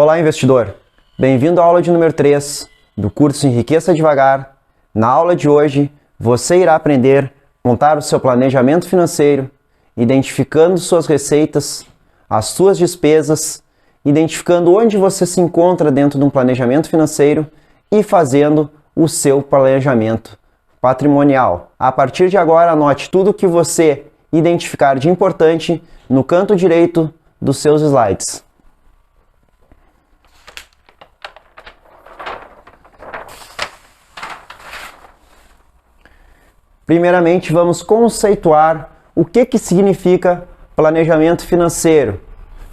Olá, investidor! Bem-vindo à aula de número 3 do curso Enriqueça Devagar. Na aula de hoje, você irá aprender a montar o seu planejamento financeiro, identificando suas receitas, as suas despesas, identificando onde você se encontra dentro de um planejamento financeiro e fazendo o seu planejamento patrimonial. A partir de agora, anote tudo o que você identificar de importante no canto direito dos seus slides. Primeiramente, vamos conceituar o que significa planejamento financeiro.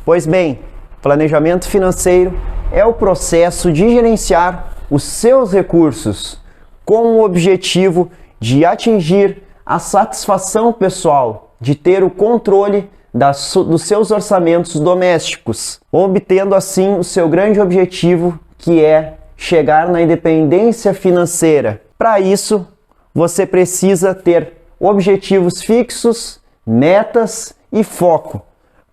Pois bem, planejamento financeiro é o processo de gerenciar os seus recursos com o objetivo de atingir a satisfação pessoal, de ter o controle dos seus orçamentos domésticos, obtendo assim o seu grande objetivo, que é chegar na independência financeira. Para isso, você precisa ter objetivos fixos, metas e foco,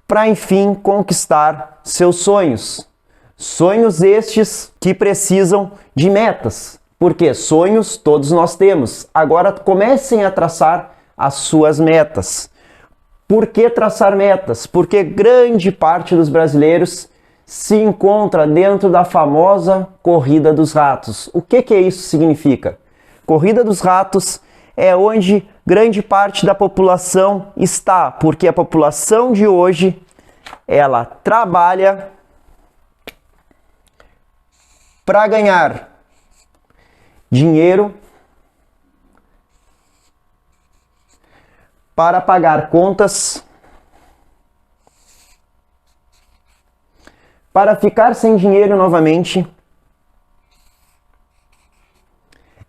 para enfim conquistar seus sonhos. Sonhos estes que precisam de metas, porque sonhos todos nós temos. Agora comecem a traçar as suas metas. Por que traçar metas? Porque grande parte dos brasileiros se encontra dentro da famosa corrida dos ratos. O que isso significa? Corrida dos ratos é onde grande parte da população está, porque a população de hoje, ela trabalha para ganhar dinheiro, para pagar contas, para ficar sem dinheiro novamente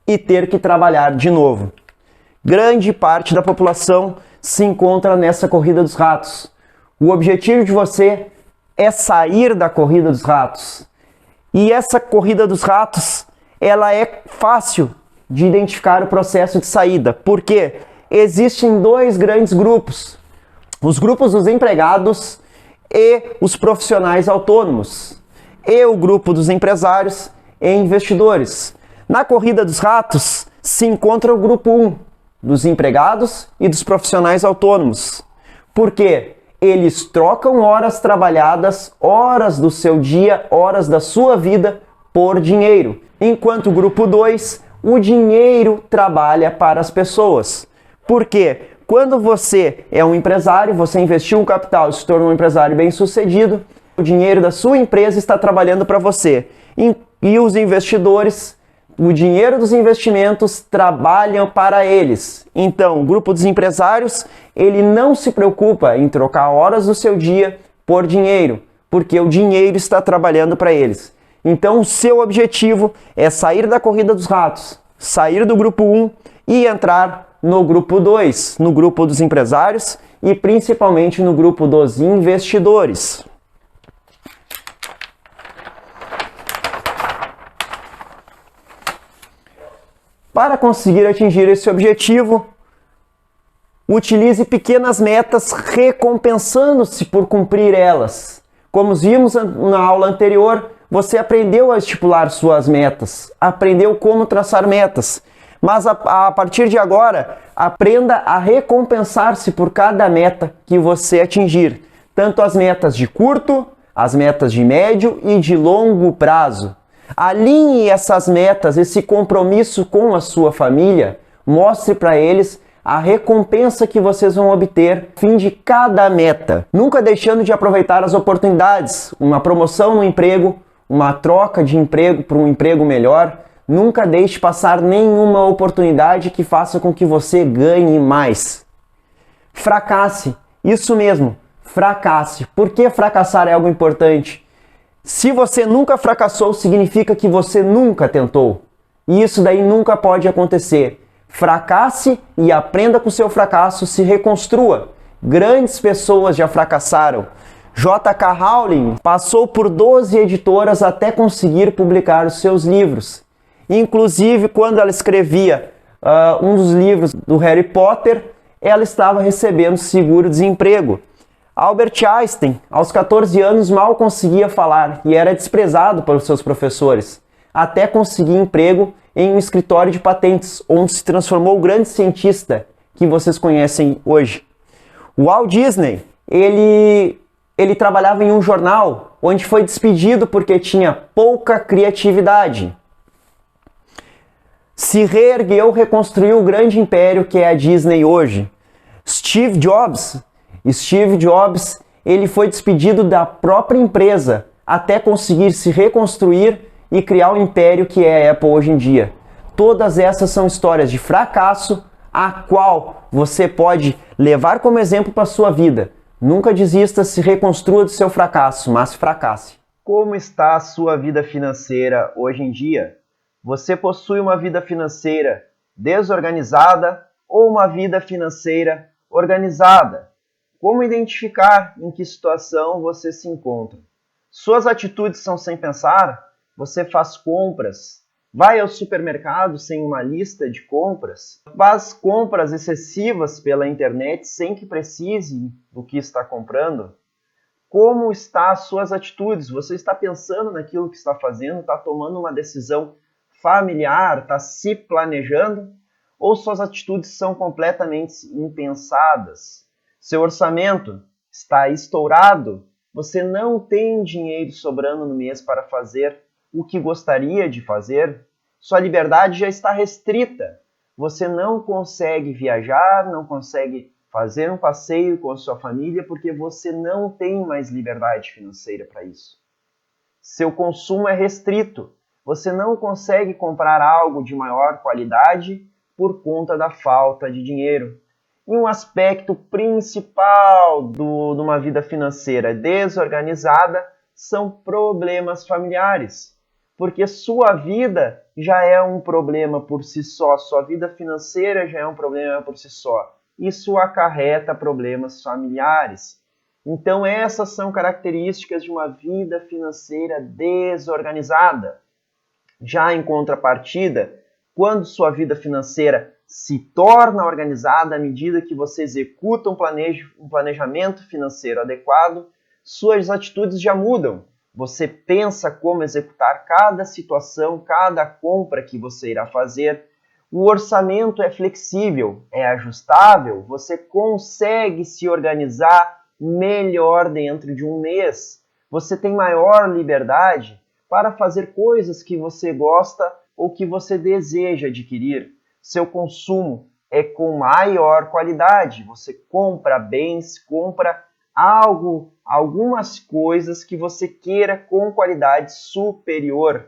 e ter que trabalhar de novo. Grande parte da população se encontra nessa corrida dos ratos. O objetivo de você é sair da corrida dos ratos. E essa corrida dos ratos, ela é fácil de identificar o processo de saída, porque existem dois grandes grupos: os grupos dos empregados e os profissionais autônomos, e o grupo dos empresários e investidores. Na corrida dos ratos se encontra o grupo 1, dos empregados e dos profissionais autônomos. Por quê? Eles trocam horas trabalhadas, horas do seu dia, horas da sua vida por dinheiro. Enquanto o grupo 2, o dinheiro trabalha para as pessoas. Por quê? Quando você é um empresário, você investiu um capital e se tornou um empresário bem-sucedido, o dinheiro da sua empresa está trabalhando para você. E os investidores, o dinheiro dos investimentos trabalham para eles. Então, o grupo dos empresários, ele não se preocupa em trocar horas do seu dia por dinheiro, porque o dinheiro está trabalhando para eles. Então, o seu objetivo é sair da corrida dos ratos, sair do grupo 1 e entrar no grupo 2, no grupo dos empresários e principalmente no grupo dos investidores. Para conseguir atingir esse objetivo, utilize pequenas metas recompensando-se por cumprir elas. Como vimos na aula anterior, você aprendeu a estipular suas metas, aprendeu como traçar metas. Mas a partir de agora, aprenda a recompensar-se por cada meta que você atingir. Tanto as metas de curto, as metas de médio e de longo prazo. Alinhe essas metas, esse compromisso com a sua família, mostre para eles a recompensa que vocês vão obter no fim de cada meta. Nunca deixando de aproveitar as oportunidades, uma promoção no emprego, uma troca de emprego para um emprego melhor. Nunca deixe passar nenhuma oportunidade que faça com que você ganhe mais. Fracasse, isso mesmo, fracasse. Por que fracassar é algo importante? Se você nunca fracassou, significa que você nunca tentou. E isso daí nunca pode acontecer. Fracasse e aprenda com o seu fracasso, se reconstrua. Grandes pessoas já fracassaram. J.K. Rowling passou por 12 editoras até conseguir publicar os seus livros. Inclusive, quando ela escrevia um dos livros do Harry Potter, ela estava recebendo seguro-desemprego. Albert Einstein, aos 14 anos, mal conseguia falar e era desprezado pelos seus professores, até conseguir emprego em um escritório de patentes, onde se transformou o grande cientista que vocês conhecem hoje. O Walt Disney, ele trabalhava em um jornal onde foi despedido porque tinha pouca criatividade. Se reergueu, reconstruiu o grande império que é a Disney hoje. Steve Jobs, ele foi despedido da própria empresa até conseguir se reconstruir e criar o império que é a Apple hoje em dia. Todas essas são histórias de fracasso, a qual você pode levar como exemplo para a sua vida. Nunca desista, se reconstrua do seu fracasso, mas fracasse. Como está a sua vida financeira hoje em dia? Você possui uma vida financeira desorganizada ou uma vida financeira organizada? Como identificar em que situação você se encontra? Suas atitudes são sem pensar? Você faz compras? Vai ao supermercado sem uma lista de compras? Faz compras excessivas pela internet sem que precise do que está comprando? Como estão as suas atitudes? Você está pensando naquilo que está fazendo? Está tomando uma decisão familiar? Está se planejando? Ou suas atitudes são completamente impensadas? Seu orçamento está estourado? Você não tem dinheiro sobrando no mês para fazer o que gostaria de fazer? Sua liberdade já está restrita. Você não consegue viajar, não consegue fazer um passeio com a sua família porque você não tem mais liberdade financeira para isso. Seu consumo é restrito. Você não consegue comprar algo de maior qualidade por conta da falta de dinheiro. E um aspecto principal de uma vida financeira desorganizada são problemas familiares. Porque sua vida já é um problema por si só, sua vida financeira já é um problema por si só. Isso acarreta problemas familiares. Então essas são características de uma vida financeira desorganizada. Já em contrapartida, quando sua vida financeira se torna organizada à medida que você executa um planejamento financeiro adequado, suas atitudes já mudam. Você pensa como executar cada situação, cada compra que você irá fazer. O orçamento é flexível, é ajustável, você consegue se organizar melhor dentro de um mês. Você tem maior liberdade para fazer coisas que você gosta ou que você deseja adquirir. Seu consumo é com maior qualidade. Você compra bens, compra algumas coisas que você queira com qualidade superior.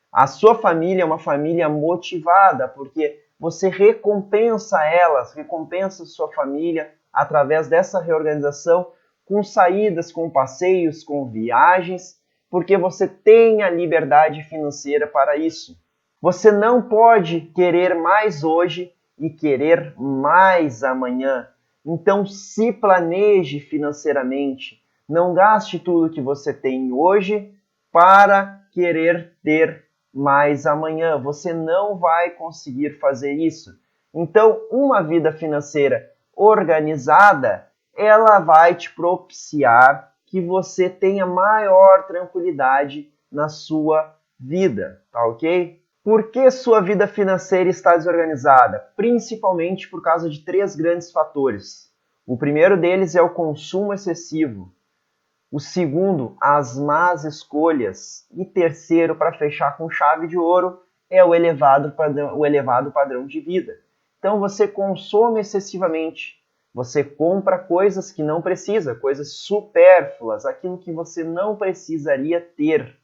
A sua família é uma família motivada, porque você recompensa elas, recompensa sua família através dessa reorganização com saídas, com passeios, com viagens, porque você tem a liberdade financeira para isso. Você não pode querer mais hoje e querer mais amanhã. Então se planeje financeiramente. Não gaste tudo que você tem hoje para querer ter mais amanhã. Você não vai conseguir fazer isso. Então, uma vida financeira organizada, ela vai te propiciar que você tenha maior tranquilidade na sua vida, tá ok? Por que sua vida financeira está desorganizada? Principalmente por causa de 3 grandes fatores. O primeiro deles é o consumo excessivo. O segundo, as más escolhas. E terceiro, para fechar com chave de ouro, é o elevado padrão de vida. Então você consome excessivamente. Você compra coisas que não precisa, coisas supérfluas, aquilo que você não precisaria ter.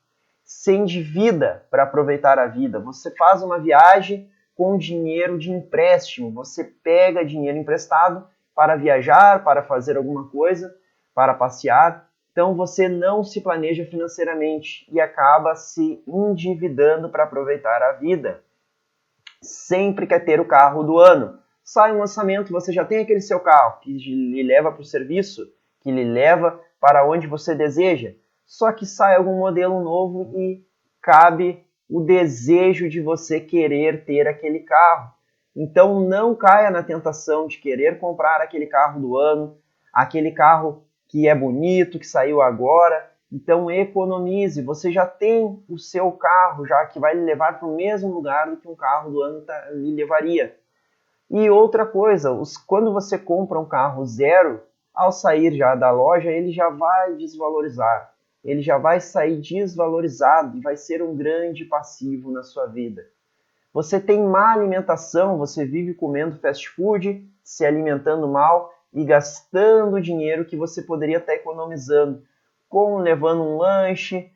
Se endivida para aproveitar a vida. Você faz uma viagem com dinheiro de empréstimo. Você pega dinheiro emprestado para viajar, para fazer alguma coisa, para passear. Então você não se planeja financeiramente e acaba se endividando para aproveitar a vida. Sempre quer ter o carro do ano. Sai um lançamento, você já tem aquele seu carro que lhe leva para o serviço, que lhe leva para onde você deseja. Só que sai algum modelo novo e cabe o desejo de você querer ter aquele carro. Então não caia na tentação de querer comprar aquele carro do ano, aquele carro que é bonito, que saiu agora. Então economize, você já tem o seu carro já que vai lhe levar para o mesmo lugar do que um carro do ano lhe levaria. E outra coisa, quando você compra um carro zero, ao sair já da loja, ele já vai desvalorizar. Ele já vai sair desvalorizado e vai ser um grande passivo na sua vida. Você tem má alimentação, você vive comendo fast food, se alimentando mal e gastando dinheiro que você poderia estar economizando, como levando um lanche,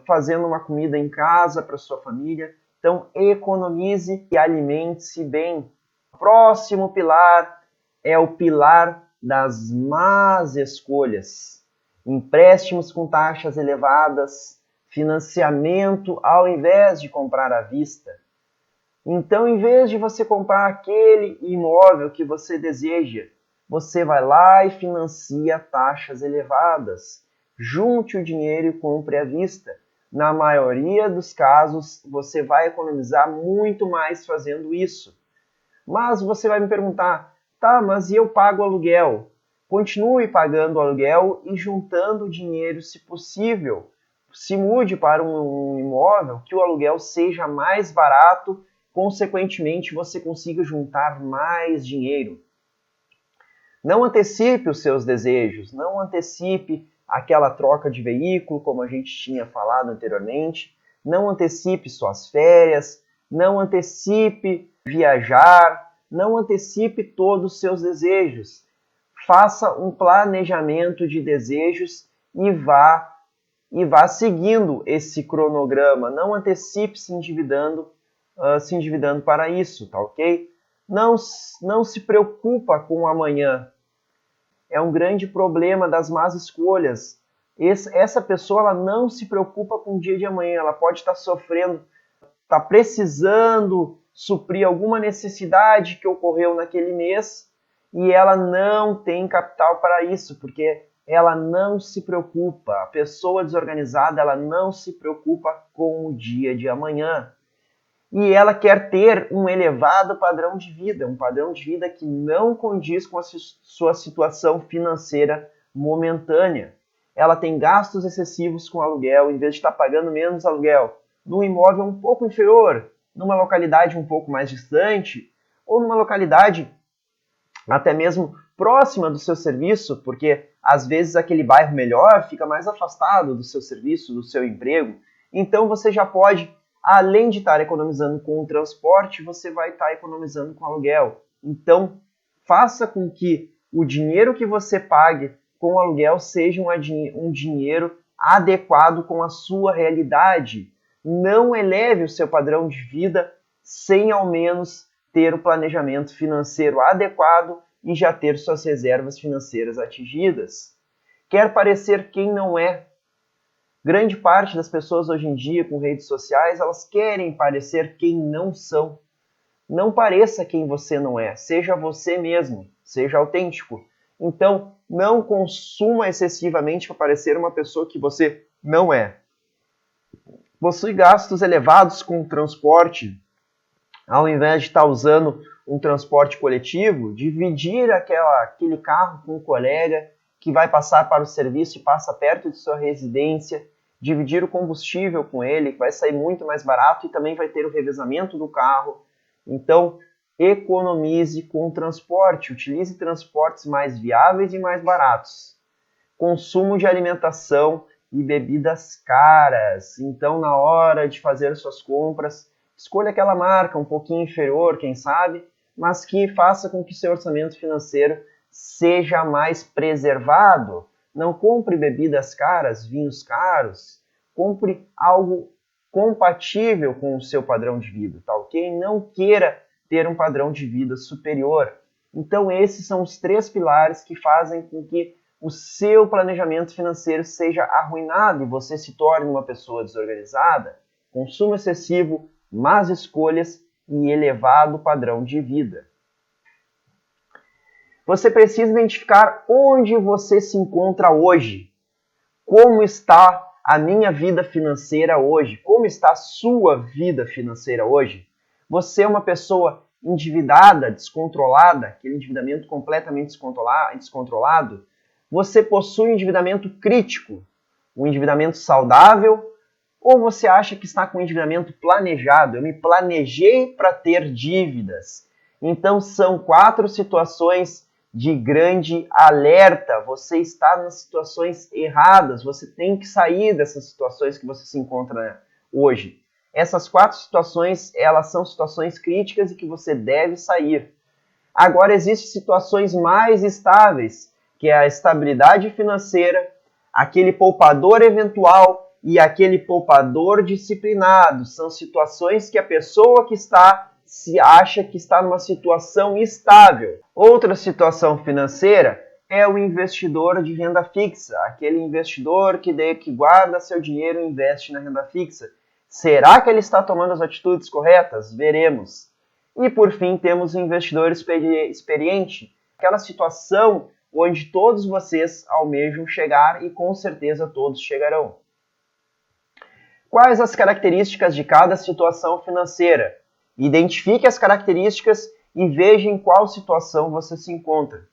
fazendo uma comida em casa para sua família. Então, economize e alimente-se bem. Próximo pilar é o pilar das más escolhas. Empréstimos com taxas elevadas, financiamento ao invés de comprar à vista. Então, em vez de você comprar aquele imóvel que você deseja, você vai lá e financia taxas elevadas. Junte o dinheiro e compre à vista. Na maioria dos casos, você vai economizar muito mais fazendo isso. Mas você vai me perguntar, tá, mas e eu pago aluguel? Continue pagando aluguel e juntando dinheiro se possível. Se mude para um imóvel que o aluguel seja mais barato, consequentemente você consiga juntar mais dinheiro. Não antecipe os seus desejos, não antecipe aquela troca de veículo, como a gente tinha falado anteriormente, não antecipe suas férias, não antecipe viajar, não antecipe todos os seus desejos. Faça um planejamento de desejos e vá seguindo esse cronograma. Não antecipe se endividando para isso, tá ok? Não se preocupa com o amanhã. É um grande problema das más escolhas. Essa pessoa ela não se preocupa com o dia de amanhã. Ela pode estar sofrendo, está precisando suprir alguma necessidade que ocorreu naquele mês e ela não tem capital para isso, porque ela não se preocupa. A pessoa desorganizada ela não se preocupa com o dia de amanhã. E ela quer ter um elevado padrão de vida, um padrão de vida que não condiz com a sua situação financeira momentânea. Ela tem gastos excessivos com aluguel, em vez de estar pagando menos aluguel, num imóvel um pouco inferior, numa localidade um pouco mais distante, ou numa localidade até mesmo próxima do seu serviço, porque às vezes aquele bairro melhor fica mais afastado do seu serviço, do seu emprego. Então você já pode, além de estar economizando com o transporte, você vai estar economizando com o aluguel. Então, faça com que o dinheiro que você pague com o aluguel seja um dinheiro adequado com a sua realidade. Não eleve o seu padrão de vida sem ao menos ter o planejamento financeiro adequado e já ter suas reservas financeiras atingidas. Quer parecer quem não é? Grande parte das pessoas hoje em dia com redes sociais, elas querem parecer quem não são. Não pareça quem você não é, seja você mesmo, seja autêntico. Então, não consuma excessivamente para parecer uma pessoa que você não é. Possui gastos elevados com transporte, ao invés de estar usando um transporte coletivo, dividir aquele carro com um colega que vai passar para o serviço e passa perto de sua residência, dividir o combustível com ele, que vai sair muito mais barato e também vai ter o revezamento do carro. Então, economize com o transporte, utilize transportes mais viáveis e mais baratos. Consumo de alimentação e bebidas caras. Então, na hora de fazer suas compras, escolha aquela marca um pouquinho inferior, quem sabe, mas que faça com que seu orçamento financeiro seja mais preservado. Não compre bebidas caras, vinhos caros. Compre algo compatível com o seu padrão de vida, tá ok? Não queira ter um padrão de vida superior. Então, esses são os 3 pilares que fazem com que o seu planejamento financeiro seja arruinado e você se torne uma pessoa desorganizada, consumo excessivo, más escolhas e elevado padrão de vida. Você precisa identificar onde você se encontra hoje. Como está a minha vida financeira hoje? Como está a sua vida financeira hoje? Você é uma pessoa endividada, descontrolada, aquele endividamento completamente descontrolado? Você possui um endividamento crítico, um endividamento saudável, ou você acha que está com um endividamento planejado? Eu me planejei para ter dívidas. Então são 4 situações de grande alerta. Você está nas situações erradas. Você tem que sair dessas situações que você se encontra hoje. Essas 4 situações, elas são situações críticas e que você deve sair. Agora existem situações mais estáveis, que é a estabilidade financeira, aquele poupador eventual e aquele poupador disciplinado. São situações que a pessoa que está se acha que está numa situação estável. Outra situação financeira é o investidor de renda fixa, aquele investidor que guarda seu dinheiro e investe na renda fixa. Será que ele está tomando as atitudes corretas? Veremos. E por fim temos o investidor experiente, aquela situação onde todos vocês almejam chegar e com certeza todos chegarão. Quais as características de cada situação financeira? Identifique as características e veja em qual situação você se encontra.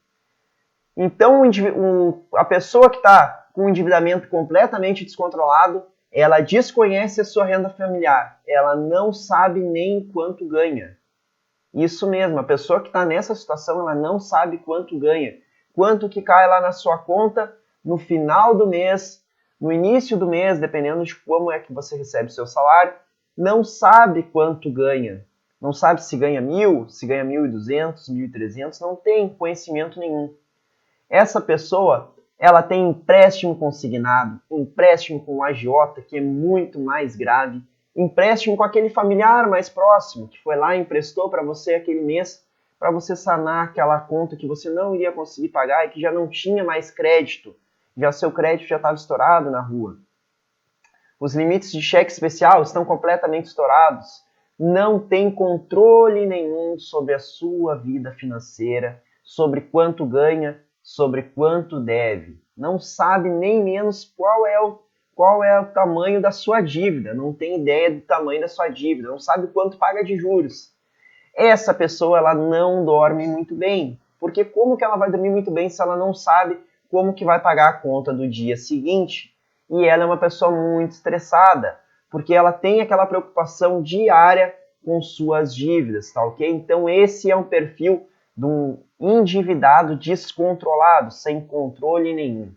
Então, a pessoa que está com um endividamento completamente descontrolado, ela desconhece a sua renda familiar, ela não sabe nem quanto ganha. Isso mesmo, a pessoa que está nessa situação, ela não sabe quanto ganha, quanto que cai lá na sua conta no final do mês, no início do mês, dependendo de como é que você recebe o seu salário, não sabe quanto ganha. Não sabe se ganha 1.000, se ganha 1.200, 1.300, não tem conhecimento nenhum. Essa pessoa, ela tem empréstimo consignado, empréstimo com agiota, que é muito mais grave, empréstimo com aquele familiar mais próximo, que foi lá e emprestou para você aquele mês, para você sanar aquela conta que você não iria conseguir pagar e que já não tinha mais crédito, já seu crédito já estava estourado na rua. Os limites de cheque especial estão completamente estourados. Não tem controle nenhum sobre a sua vida financeira, sobre quanto ganha, sobre quanto deve. Não sabe nem menos qual é o tamanho da sua dívida, não tem ideia do tamanho da sua dívida, não sabe quanto paga de juros. Essa pessoa, ela não dorme muito bem, porque como que ela vai dormir muito bem se ela não sabe como que vai pagar a conta do dia seguinte? E ela é uma pessoa muito estressada, porque ela tem aquela preocupação diária com suas dívidas, tá ok? Então esse é um perfil de um endividado descontrolado, sem controle nenhum.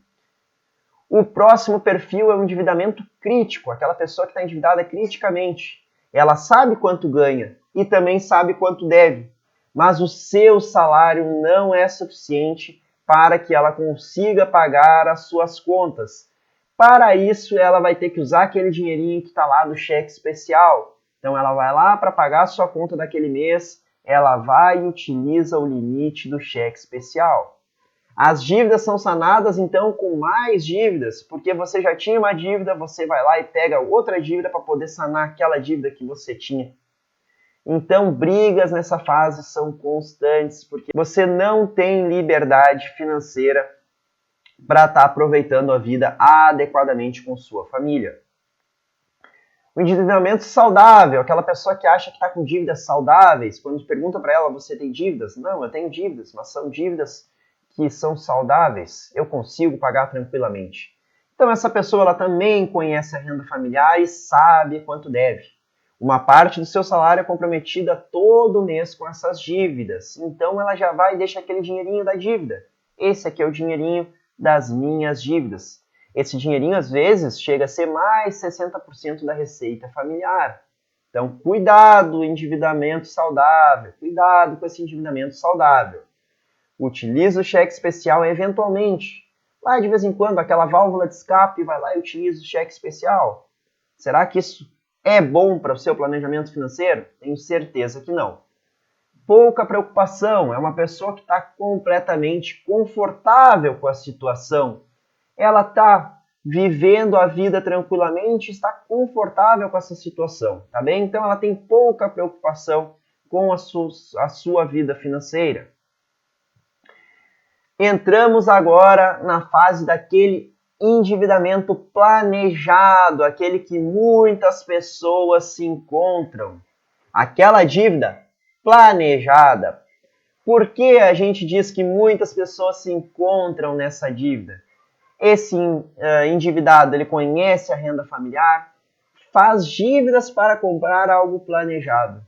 O próximo perfil é o endividamento crítico, aquela pessoa que está endividada criticamente. Ela sabe quanto ganha e também sabe quanto deve, mas o seu salário não é suficiente para que ela consiga pagar as suas contas. Para isso, ela vai ter que usar aquele dinheirinho que está lá do cheque especial. Então, ela vai lá para pagar a sua conta daquele mês, ela vai e utiliza o limite do cheque especial. As dívidas são sanadas, então, com mais dívidas, porque você já tinha uma dívida, você vai lá e pega outra dívida para poder sanar aquela dívida que você tinha. Então, brigas nessa fase são constantes, porque você não tem liberdade financeira para estar aproveitando a vida adequadamente com sua família. O endividamento saudável, aquela pessoa que acha que está com dívidas saudáveis, quando pergunta para ela, você tem dívidas? Não, eu tenho dívidas, mas são dívidas que são saudáveis, eu consigo pagar tranquilamente. Então essa pessoa ela também conhece a renda familiar e sabe quanto deve. Uma parte do seu salário é comprometida todo mês com essas dívidas, então ela já vai e deixa aquele dinheirinho da dívida. Esse aqui é o dinheirinho das minhas dívidas. Esse dinheirinho, às vezes, chega a ser mais 60% da receita familiar. Então, cuidado, endividamento saudável. Cuidado com esse endividamento saudável. Utiliza o cheque especial eventualmente. Lá, de vez em quando, aquela válvula de escape, vai lá e utiliza o cheque especial. Será que isso é bom para o seu planejamento financeiro? Tenho certeza que não. Pouca preocupação. É uma pessoa que está completamente confortável com a situação. Ela está vivendo a vida tranquilamente, está confortável com essa situação, tá bem? Então ela tem pouca preocupação com a sua vida financeira. Entramos agora na fase daquele endividamento planejado, aquele que muitas pessoas se encontram. Aquela dívida planejada. Por que a gente diz que muitas pessoas se encontram nessa dívida? Esse endividado, ele conhece a renda familiar, faz dívidas para comprar algo planejado.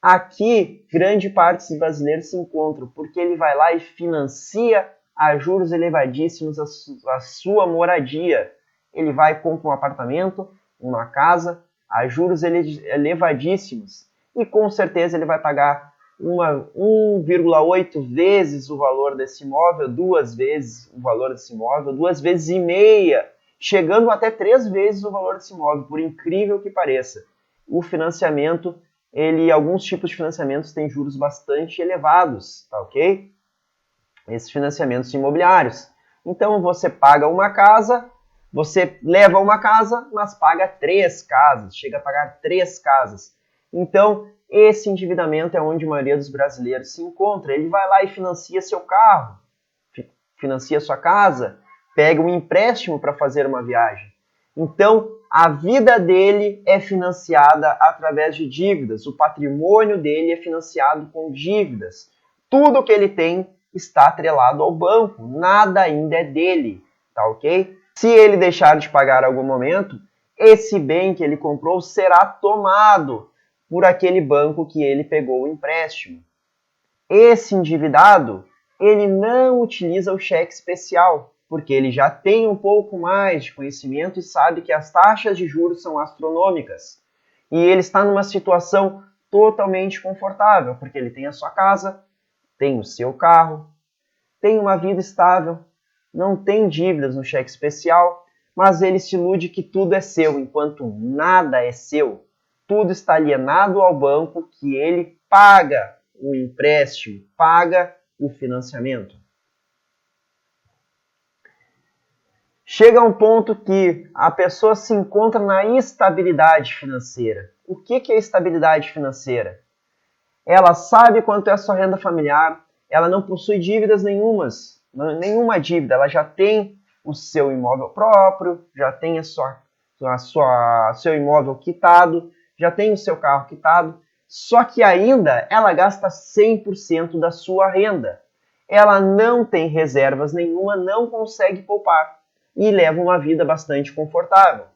Aqui, grande parte dos brasileiros se encontram, porque ele vai lá e financia a juros elevadíssimos a sua moradia. Ele vai e compra um apartamento, uma casa, a juros elevadíssimos. E com certeza ele vai pagar 1,8 vezes o valor desse imóvel, 2 vezes o valor desse imóvel, 2,5 vezes, chegando até 3 vezes o valor desse imóvel, por incrível que pareça. O financiamento, alguns tipos de financiamentos têm juros bastante elevados, tá ok? Esses financiamentos imobiliários. Então você paga uma casa, você leva uma casa, mas paga 3 casas, chega a pagar 3 casas. Então, esse endividamento é onde a maioria dos brasileiros se encontra. Ele vai lá e financia seu carro, financia sua casa, pega um empréstimo para fazer uma viagem. Então, a vida dele é financiada através de dívidas, o patrimônio dele é financiado com dívidas. Tudo que ele tem está atrelado ao banco, nada ainda é dele, tá ok? Se ele deixar de pagar em algum momento, esse bem que ele comprou será tomado por aquele banco que ele pegou o empréstimo. Esse endividado, ele não utiliza o cheque especial, porque ele já tem um pouco mais de conhecimento e sabe que as taxas de juros são astronômicas. E ele está numa situação totalmente confortável, porque ele tem a sua casa, tem o seu carro, tem uma vida estável, não tem dívidas no cheque especial, mas ele se ilude que tudo é seu, enquanto nada é seu. Tudo está alienado ao banco, que ele paga o empréstimo, paga o financiamento. Chega um ponto que a pessoa se encontra na instabilidade financeira. O que é estabilidade financeira? Ela sabe quanto é a sua renda familiar, ela não possui dívidas nenhuma dívida, ela já tem o seu imóvel próprio, já tem seu imóvel quitado, já tem o seu carro quitado, só que ainda ela gasta 100% da sua renda. Ela não tem reservas nenhuma, não consegue poupar e leva uma vida bastante confortável.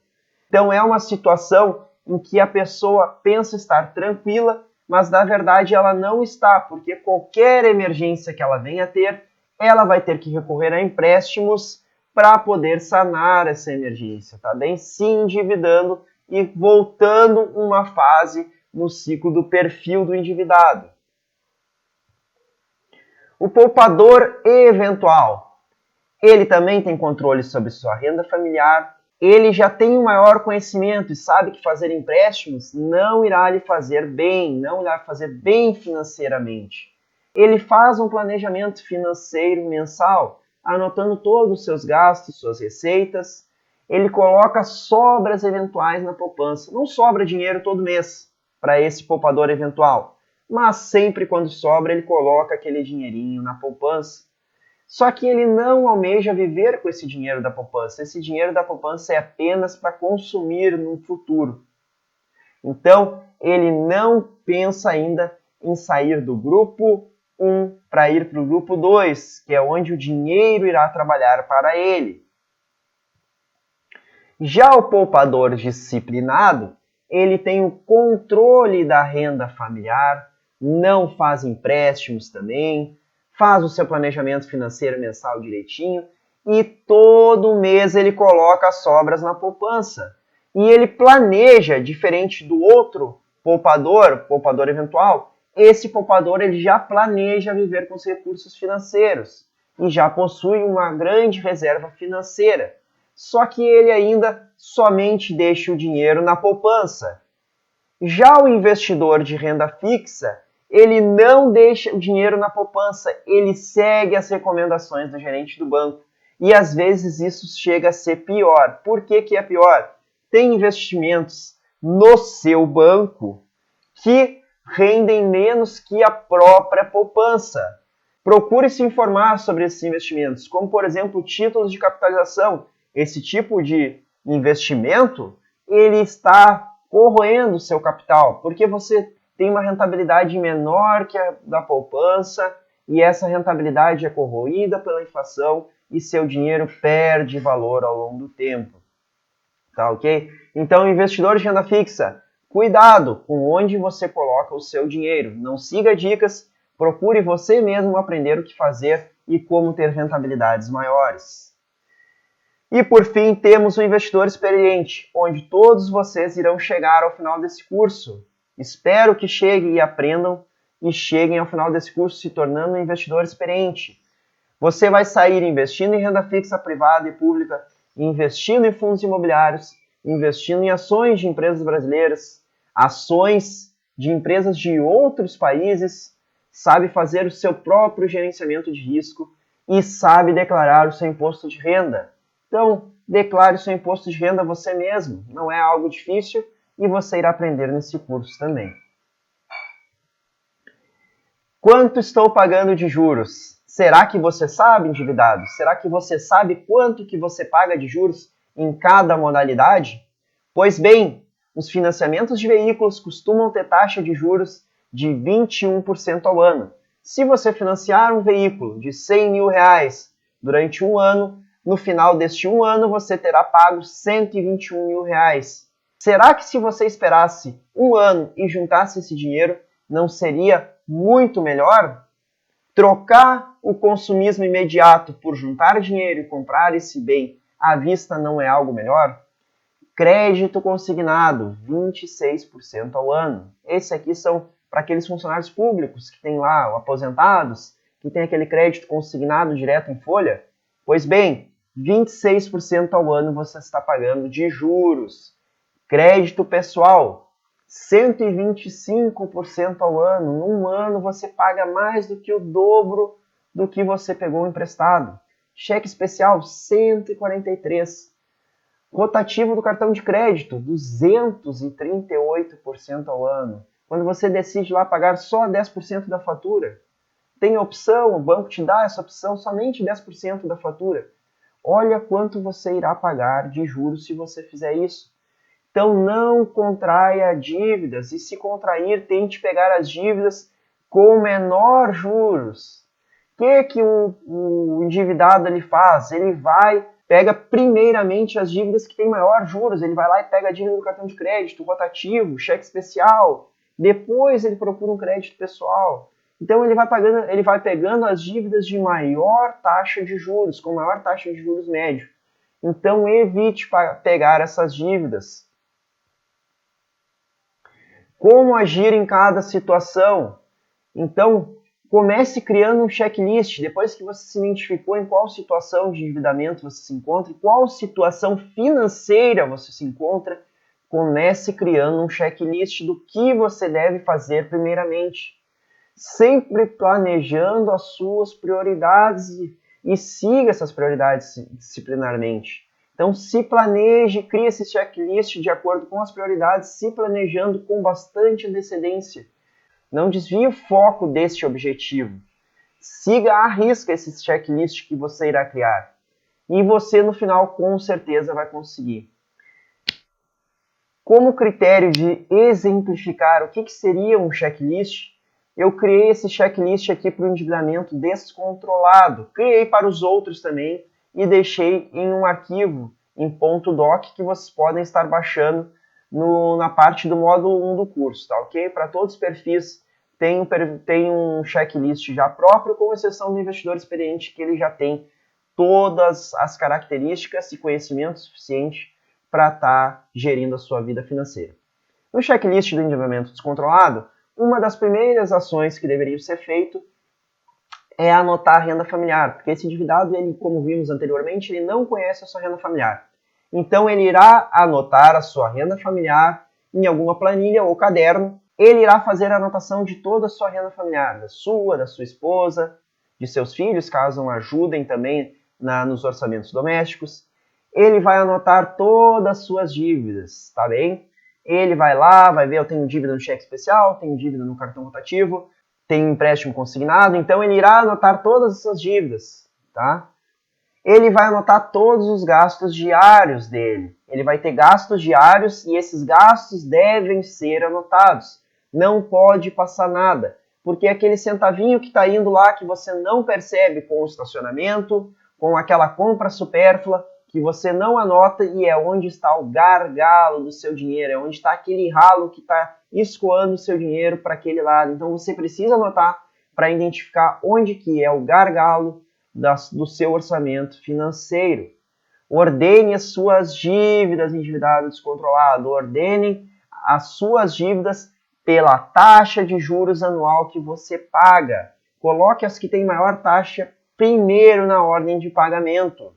Então é uma situação em que a pessoa pensa estar tranquila, mas na verdade ela não está, porque qualquer emergência que ela venha a ter, ela vai ter que recorrer a empréstimos para poder sanar essa emergência, tá bem? Se endividando e voltando uma fase no ciclo do perfil do endividado. O poupador eventual, ele também tem controle sobre sua renda familiar, ele já tem um maior conhecimento e sabe que fazer empréstimos não irá lhe fazer bem, não irá fazer bem financeiramente. Ele faz um planejamento financeiro mensal, anotando todos os seus gastos, suas receitas. Ele coloca sobras eventuais na poupança. Não sobra dinheiro todo mês para esse poupador eventual, mas sempre quando sobra ele coloca aquele dinheirinho na poupança. Só que ele não almeja viver com esse dinheiro da poupança. Esse dinheiro da poupança é apenas para consumir no futuro. Então, ele não pensa ainda em sair do grupo 1 para ir para o grupo 2, que é onde o dinheiro irá trabalhar para ele. Já o poupador disciplinado, ele tem o controle da renda familiar, não faz empréstimos também, faz o seu planejamento financeiro mensal direitinho e todo mês ele coloca as sobras na poupança. E ele planeja, diferente do outro poupador eventual, esse poupador ele já planeja viver com os recursos financeiros e já possui uma grande reserva financeira. Só que ele ainda somente deixa o dinheiro na poupança. Já o investidor de renda fixa, ele não deixa o dinheiro na poupança, ele segue as recomendações do gerente do banco. E às vezes isso chega a ser pior. Por que é pior? Tem investimentos no seu banco que rendem menos que a própria poupança. Procure se informar sobre esses investimentos, como por exemplo títulos de capitalização. Esse tipo de investimento, ele está corroendo o seu capital, porque você tem uma rentabilidade menor que a da poupança e essa rentabilidade é corroída pela inflação e seu dinheiro perde valor ao longo do tempo. Tá ok? Então, investidor de renda fixa, cuidado com onde você coloca o seu dinheiro. Não siga dicas, procure você mesmo aprender o que fazer e como ter rentabilidades maiores. E por fim, temos o investidor experiente, onde todos vocês irão chegar ao final desse curso. Espero que cheguem e aprendam e cheguem ao final desse curso se tornando um investidor experiente. Você vai sair investindo em renda fixa privada e pública, investindo em fundos imobiliários, investindo em ações de empresas brasileiras, ações de empresas de outros países, sabe fazer o seu próprio gerenciamento de risco e sabe declarar o seu imposto de renda. Então, declare o seu imposto de renda você mesmo. Não é algo difícil e você irá aprender nesse curso também. Quanto estou pagando de juros? Será que você sabe, endividado? Será que você sabe quanto que você paga de juros em cada modalidade? Pois bem, os financiamentos de veículos costumam ter taxa de juros de 21% ao ano. Se você financiar um veículo de R$100 mil durante um ano, no final deste um ano você terá pago R$121 mil. Será que se você esperasse um ano e juntasse esse dinheiro, não seria muito melhor? Trocar o consumismo imediato por juntar dinheiro e comprar esse bem à vista não é algo melhor? Crédito consignado, 26% ao ano. Esse aqui são para aqueles funcionários públicos que têm lá, aposentados, que tem aquele crédito consignado direto em folha. Pois bem, 26% ao ano você está pagando de juros. Crédito pessoal, 125% ao ano. Num ano você paga mais do que o dobro do que você pegou emprestado. Cheque especial, 143%. Rotativo do cartão de crédito, 238% ao ano. Quando você decide lá pagar só 10% da fatura, tem opção, o banco te dá essa opção, somente 10% da fatura. Olha quanto você irá pagar de juros se você fizer isso. Então não contraia dívidas e se contrair, tente pegar as dívidas com menor juros. O que o endividado ele faz? Ele pega primeiramente as dívidas que têm maior juros, ele vai lá e pega a dívida do cartão de crédito, rotativo, cheque especial, depois ele procura um crédito pessoal. Então ele vai pegando as dívidas de maior taxa de juros, com maior taxa de juros médio. Então evite pegar essas dívidas. Como agir em cada situação? Então, comece criando um checklist. Depois que você se identificou em qual situação de endividamento você se encontra, em qual situação financeira você se encontra, comece criando um checklist do que você deve fazer primeiramente. Sempre planejando as suas prioridades e siga essas prioridades disciplinarmente. Então, se planeje, crie esse checklist de acordo com as prioridades, se planejando com bastante antecedência. Não desvie o foco deste objetivo. Siga à risca esse checklist que você irá criar. E você, no final, com certeza vai conseguir. Como critério de exemplificar o que seria um checklist, eu criei esse checklist aqui para o endividamento descontrolado. Criei para os outros também e deixei em um arquivo em .doc que vocês podem estar baixando na parte do módulo 1 do curso, tá ok? Para todos os perfis tem um checklist já próprio, com exceção do investidor experiente, que ele já tem todas as características e conhecimento suficiente para estar gerindo a sua vida financeira. No checklist do endividamento descontrolado, uma das primeiras ações que deveria ser feito é anotar a renda familiar, porque esse endividado, ele, como vimos anteriormente, ele não conhece a sua renda familiar. Então ele irá anotar a sua renda familiar em alguma planilha ou caderno. Ele irá fazer a anotação de toda a sua renda familiar, da sua esposa, de seus filhos, caso ajudem também nos orçamentos domésticos. Ele vai anotar todas as suas dívidas, tá bem? Ele vai lá, vai ver, eu tenho dívida no cheque especial, tenho dívida no cartão rotativo, tenho empréstimo consignado, então ele irá anotar todas essas dívidas, tá? Ele vai anotar todos os gastos diários dele. Ele vai ter gastos diários e esses gastos devem ser anotados. Não pode passar nada, porque aquele centavinho que está indo lá que você não percebe com o estacionamento, com aquela compra supérflua, que você não anota e é onde está o gargalo do seu dinheiro, é onde está aquele ralo que está escoando o seu dinheiro para aquele lado. Então você precisa anotar para identificar onde que é o gargalo do seu orçamento financeiro. Ordene as suas dívidas, endividado descontrolado. Ordene as suas dívidas pela taxa de juros anual que você paga. Coloque as que têm maior taxa primeiro na ordem de pagamento.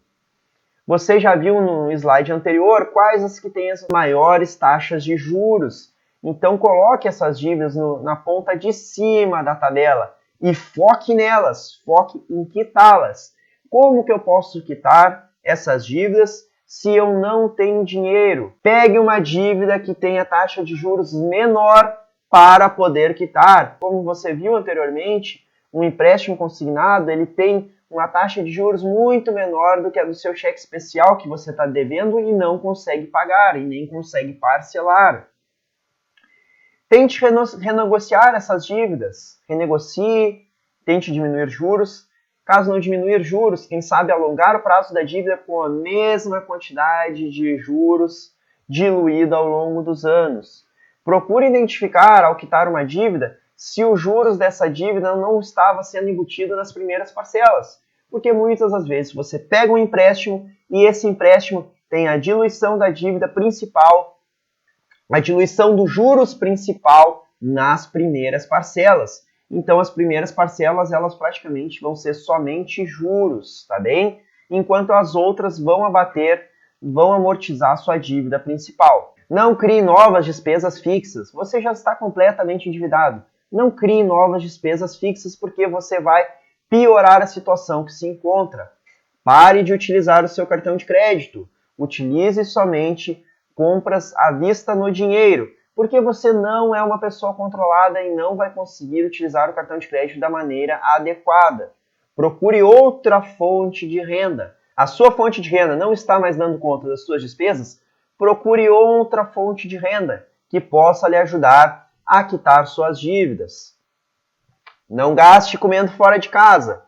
Você já viu no slide anterior quais as que têm as maiores taxas de juros. Então coloque essas dívidas na ponta de cima da tabela e foque nelas, foque em quitá-las. Como que eu posso quitar essas dívidas se eu não tenho dinheiro? Pegue uma dívida que tenha taxa de juros menor para poder quitar. Como você viu anteriormente, um empréstimo consignado ele tem uma taxa de juros muito menor do que a do seu cheque especial que você está devendo e não consegue pagar e nem consegue parcelar. Tente renegociar essas dívidas, renegocie, tente diminuir juros. Caso não diminuir juros, quem sabe alongar o prazo da dívida com a mesma quantidade de juros diluída ao longo dos anos. Procure identificar, ao quitar uma dívida, se os juros dessa dívida não estava sendo embutido nas primeiras parcelas. Porque muitas das vezes você pega um empréstimo e esse empréstimo tem a diluição da dívida principal, a diluição dos juros principal nas primeiras parcelas. Então as primeiras parcelas elas praticamente vão ser somente juros, tá bem? Enquanto as outras vão amortizar sua dívida principal. Não crie novas despesas fixas, você já está completamente endividado. Não crie novas despesas fixas porque você vai piorar a situação que se encontra. Pare de utilizar o seu cartão de crédito. Utilize somente compras à vista no dinheiro, porque você não é uma pessoa controlada e não vai conseguir utilizar o cartão de crédito da maneira adequada. Procure outra fonte de renda. A sua fonte de renda não está mais dando conta das suas despesas? Procure outra fonte de renda que possa lhe ajudar a quitar suas dívidas. Não gaste comendo fora de casa.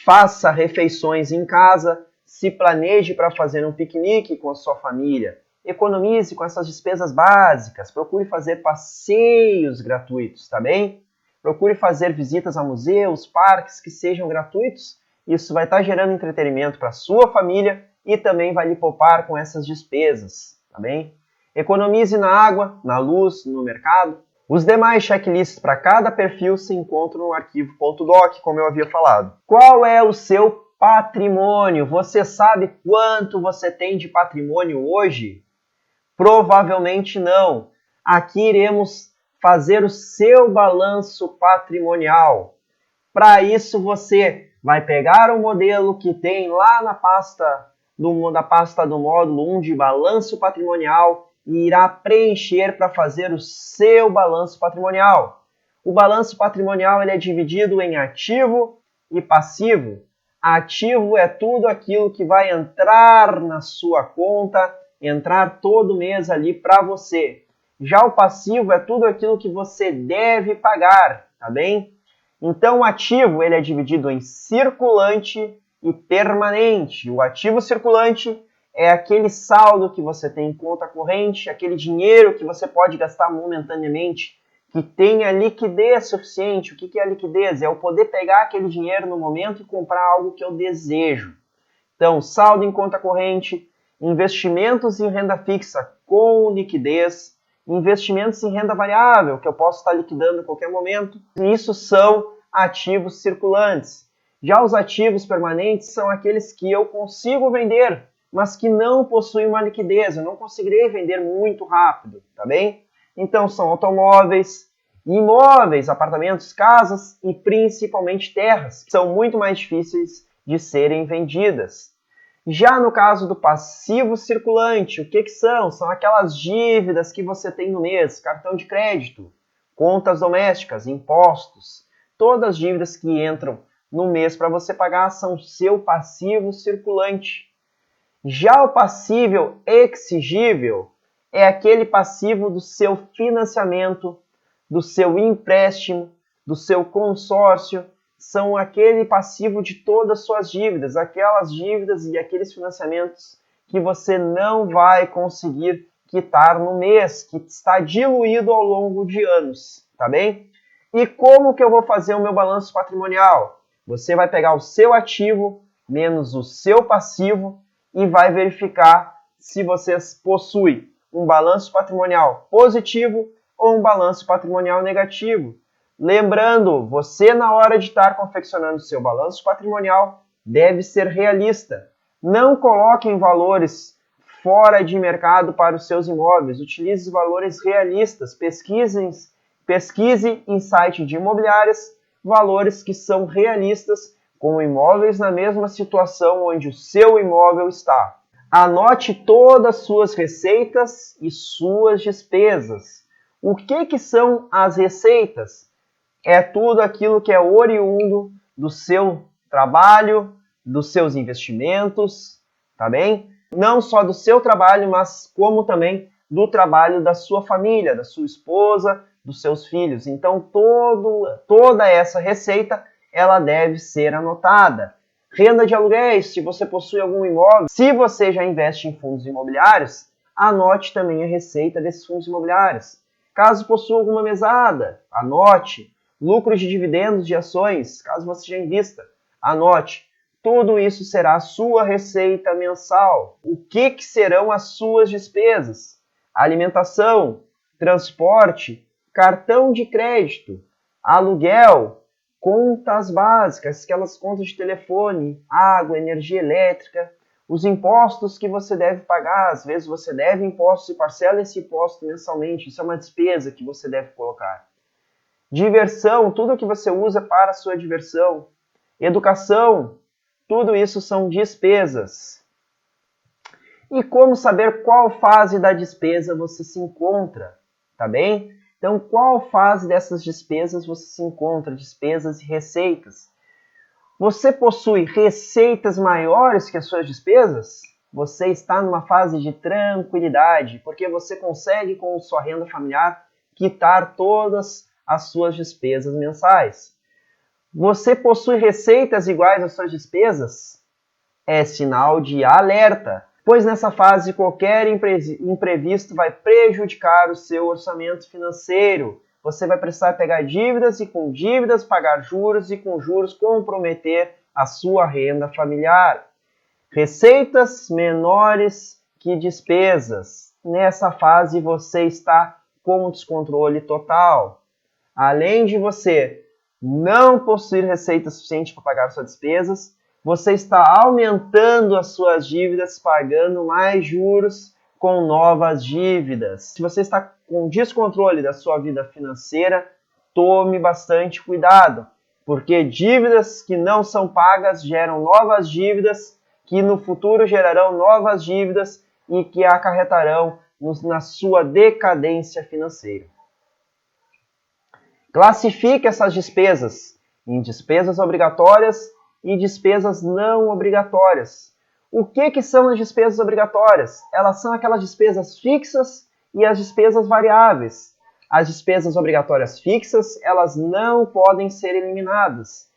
Faça refeições em casa, se planeje para fazer um piquenique com a sua família. Economize com essas despesas básicas, procure fazer passeios gratuitos, tá bem? Procure fazer visitas a museus, parques que sejam gratuitos. Isso vai estar gerando entretenimento para a sua família e também vai lhe poupar com essas despesas, tá bem? Economize na água, na luz, no mercado. Os demais checklists para cada perfil se encontram no arquivo .doc, como eu havia falado. Qual é o seu patrimônio? Você sabe quanto você tem de patrimônio hoje? Provavelmente não. Aqui iremos fazer o seu balanço patrimonial. Para isso você vai pegar o modelo que tem lá na pasta do módulo 1 de balanço patrimonial e irá preencher para fazer o seu balanço patrimonial. O balanço patrimonial ele é dividido em ativo e passivo. Ativo é tudo aquilo que vai entrar na sua conta, entrar todo mês ali para você. Já o passivo é tudo aquilo que você deve pagar, tá bem? Então o ativo ele é dividido em circulante e permanente. O ativo circulante é aquele saldo que você tem em conta corrente, aquele dinheiro que você pode gastar momentaneamente, que tenha liquidez suficiente. O que é a liquidez? É eu poder pegar aquele dinheiro no momento e comprar algo que eu desejo. Então, saldo em conta corrente, investimentos em renda fixa com liquidez, investimentos em renda variável, que eu posso estar liquidando a qualquer momento. Isso são ativos circulantes. Já os ativos permanentes são aqueles que eu consigo vender, mas que não possuem uma liquidez, eu não conseguirei vender muito rápido, tá bem? Então são automóveis, imóveis, apartamentos, casas e principalmente terras, que são muito mais difíceis de serem vendidas. Já no caso do passivo circulante, o que são? São aquelas dívidas que você tem no mês, cartão de crédito, contas domésticas, impostos, todas as dívidas que entram no mês para você pagar são seu passivo circulante. Já o passível exigível é aquele passivo do seu financiamento, do seu empréstimo, do seu consórcio, são aquele passivo de todas as suas dívidas, aquelas dívidas e aqueles financiamentos que você não vai conseguir quitar no mês, que está diluído ao longo de anos, tá bem? E como que eu vou fazer o meu balanço patrimonial? Você vai pegar o seu ativo menos o seu passivo e vai verificar se você possui um balanço patrimonial positivo ou um balanço patrimonial negativo. Lembrando, você na hora de estar confeccionando o seu balanço patrimonial deve ser realista. Não coloque em valores fora de mercado para os seus imóveis. Utilize valores realistas. Pesquise em site de imobiliárias valores que são realistas com imóveis na mesma situação onde o seu imóvel está. Anote todas as suas receitas e suas despesas. O que são as receitas? É tudo aquilo que é oriundo do seu trabalho, dos seus investimentos, tá bem? Não só do seu trabalho, mas como também do trabalho da sua família, da sua esposa, dos seus filhos. Então, toda essa receita, ela deve ser anotada. Renda de aluguéis, se você possui algum imóvel, se você já investe em fundos imobiliários, anote também a receita desses fundos imobiliários. Caso possua alguma mesada, anote. Lucros de dividendos de ações, caso você já invista, anote. Tudo isso será a sua receita mensal. O que serão as suas despesas? Alimentação, transporte, cartão de crédito, aluguel, contas básicas, aquelas contas de telefone, água, energia elétrica, os impostos que você deve pagar. Às vezes você deve impostos e parcela esse imposto mensalmente. Isso é uma despesa que você deve colocar. Diversão, tudo que você usa para a sua diversão. Educação, tudo isso são despesas. E como saber qual fase da despesa você se encontra, tá bem? Então, qual fase dessas despesas você se encontra? Despesas e receitas. Você possui receitas maiores que as suas despesas? Você está numa fase de tranquilidade, porque você consegue, com sua renda familiar, quitar todas as suas despesas mensais. Você possui receitas iguais às suas despesas? É sinal de alerta, pois nessa fase qualquer imprevisto vai prejudicar o seu orçamento financeiro. Você vai precisar pegar dívidas e com dívidas pagar juros e com juros comprometer a sua renda familiar. Receitas menores que despesas. Nessa fase você está com descontrole total. Além de você não possuir receita suficiente para pagar suas despesas, você está aumentando as suas dívidas, pagando mais juros com novas dívidas. Se você está com descontrole da sua vida financeira, tome bastante cuidado, porque dívidas que não são pagas geram novas dívidas, que no futuro gerarão novas dívidas e que acarretarão na sua decadência financeira. Classifique essas despesas em despesas obrigatórias e despesas não obrigatórias. O que são as despesas obrigatórias? Elas são aquelas despesas fixas e as despesas variáveis. As despesas obrigatórias fixas, elas não podem ser eliminadas.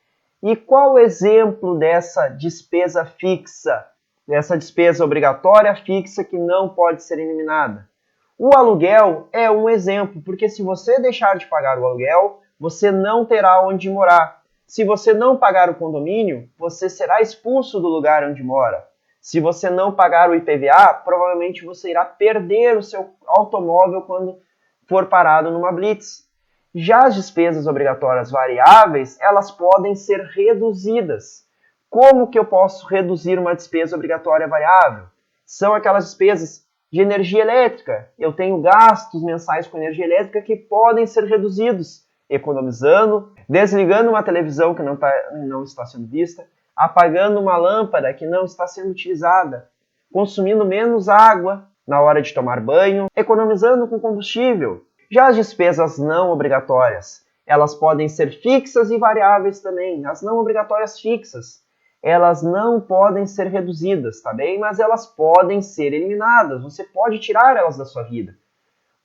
E qual o exemplo dessa despesa fixa, dessa despesa obrigatória fixa que não pode ser eliminada? O aluguel é um exemplo, porque se você deixar de pagar o aluguel, você não terá onde morar. Se você não pagar o condomínio, você será expulso do lugar onde mora. Se você não pagar o IPVA, provavelmente você irá perder o seu automóvel quando for parado numa blitz. Já as despesas obrigatórias variáveis, elas podem ser reduzidas. Como que eu posso reduzir uma despesa obrigatória variável? São aquelas despesas de energia elétrica. Eu tenho gastos mensais com energia elétrica que podem ser reduzidos, economizando, desligando uma televisão que não está sendo vista, apagando uma lâmpada que não está sendo utilizada, consumindo menos água na hora de tomar banho, economizando com combustível. Já as despesas não obrigatórias, elas podem ser fixas e variáveis também. As não obrigatórias fixas, elas não podem ser reduzidas, tá bem? Mas elas podem ser eliminadas, você pode tirar elas da sua vida.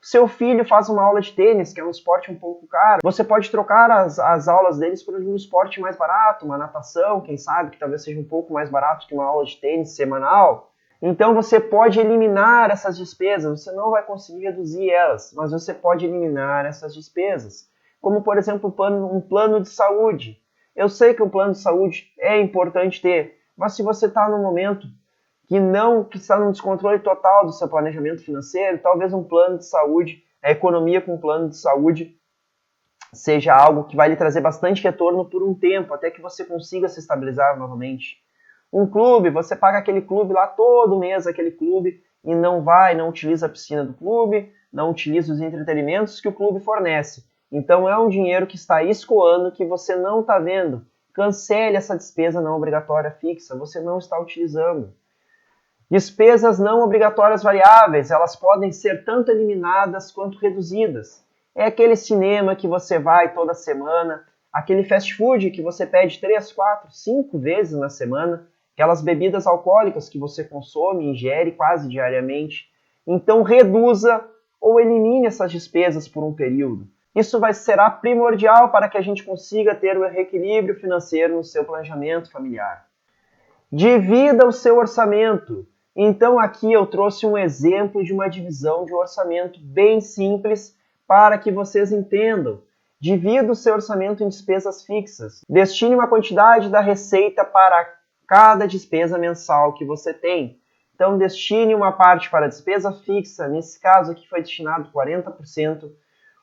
Seu filho faz uma aula de tênis, que é um esporte um pouco caro, você pode trocar as aulas deles por um esporte mais barato, uma natação, quem sabe, que talvez seja um pouco mais barato que uma aula de tênis semanal. Então você pode eliminar essas despesas, você não vai conseguir reduzir elas, mas você pode eliminar essas despesas. Como, por exemplo, um plano de saúde. Eu sei que um plano de saúde é importante ter, mas se você está num momento que está no descontrole total do seu planejamento financeiro, talvez um plano de saúde, a economia com um plano de saúde seja algo que vai lhe trazer bastante retorno por um tempo, até que você consiga se estabilizar novamente. Um clube, você paga aquele clube lá todo mês, aquele clube, e não utiliza a piscina do clube, não utiliza os entretenimentos que o clube fornece. Então é um dinheiro que está escoando, que você não está vendo. Cancele essa despesa não obrigatória fixa, você não está utilizando. Despesas não obrigatórias variáveis, elas podem ser tanto eliminadas quanto reduzidas. É aquele cinema que você vai toda semana, aquele fast food que você pede 3, 4, 5 vezes na semana, aquelas bebidas alcoólicas que você consome e ingere quase diariamente. Então reduza ou elimine essas despesas por um período. Isso será primordial para que a gente consiga ter o equilíbrio financeiro no seu planejamento familiar. Divida o seu orçamento. Então aqui eu trouxe um exemplo de uma divisão de orçamento bem simples para que vocês entendam. Divida o seu orçamento em despesas fixas. Destine uma quantidade da receita para cada despesa mensal que você tem. Então destine uma parte para a despesa fixa, nesse caso aqui foi destinado 40%.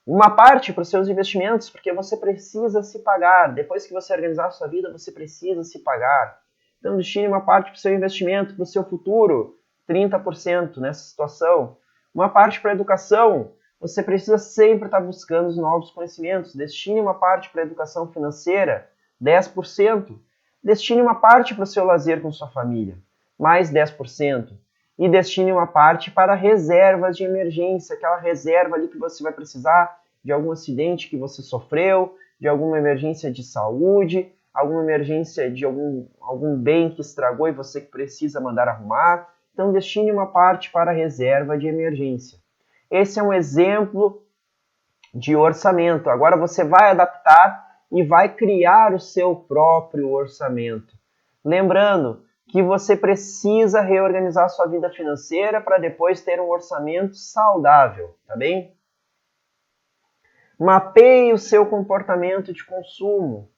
Uma parte para os seus investimentos, porque você precisa se pagar. Depois que você organizar a sua vida, você precisa se pagar. Então, destine uma parte para o seu investimento, para o seu futuro, 30% nessa situação. Uma parte para a educação, você precisa sempre estar buscando os novos conhecimentos. Destine uma parte para a educação financeira, 10%. Destine uma parte para o seu lazer com sua família, mais 10%. E destine uma parte para reservas de emergência, aquela reserva ali que você vai precisar de algum acidente que você sofreu, de alguma emergência de saúde, alguma emergência de algum bem que estragou e você que precisa mandar arrumar. Então destine uma parte para a reserva de emergência. Esse é um exemplo de orçamento. Agora você vai adaptar e vai criar o seu próprio orçamento. Lembrando que você precisa reorganizar sua vida financeira para depois ter um orçamento saudável, tá bem? Mapeie o seu comportamento de consumo.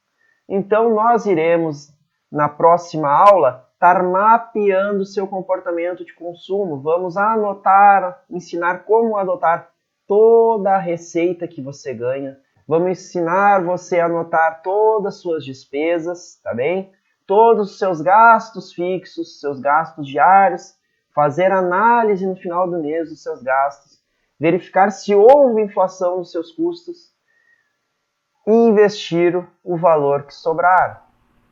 Então nós iremos, na próxima aula, estar mapeando o seu comportamento de consumo. Vamos anotar, ensinar como adotar toda a receita que você ganha. Vamos ensinar você a anotar todas as suas despesas, tá bem? Todos os seus gastos fixos, seus gastos diários, fazer análise no final do mês dos seus gastos, verificar se houve inflação nos seus custos e investir o valor que sobrar.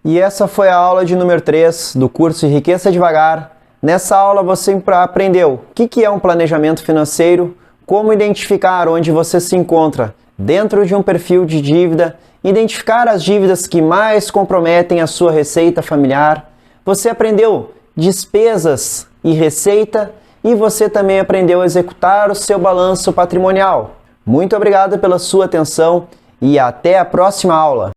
E essa foi a aula de número 3 do curso Enriqueça Devagar. Nessa aula você aprendeu o que é um planejamento financeiro, como identificar onde você se encontra dentro de um perfil de dívida, identificar as dívidas que mais comprometem a sua receita familiar. Você aprendeu despesas e receita e você também aprendeu a executar o seu balanço patrimonial. Muito obrigado pela sua atenção e até a próxima aula!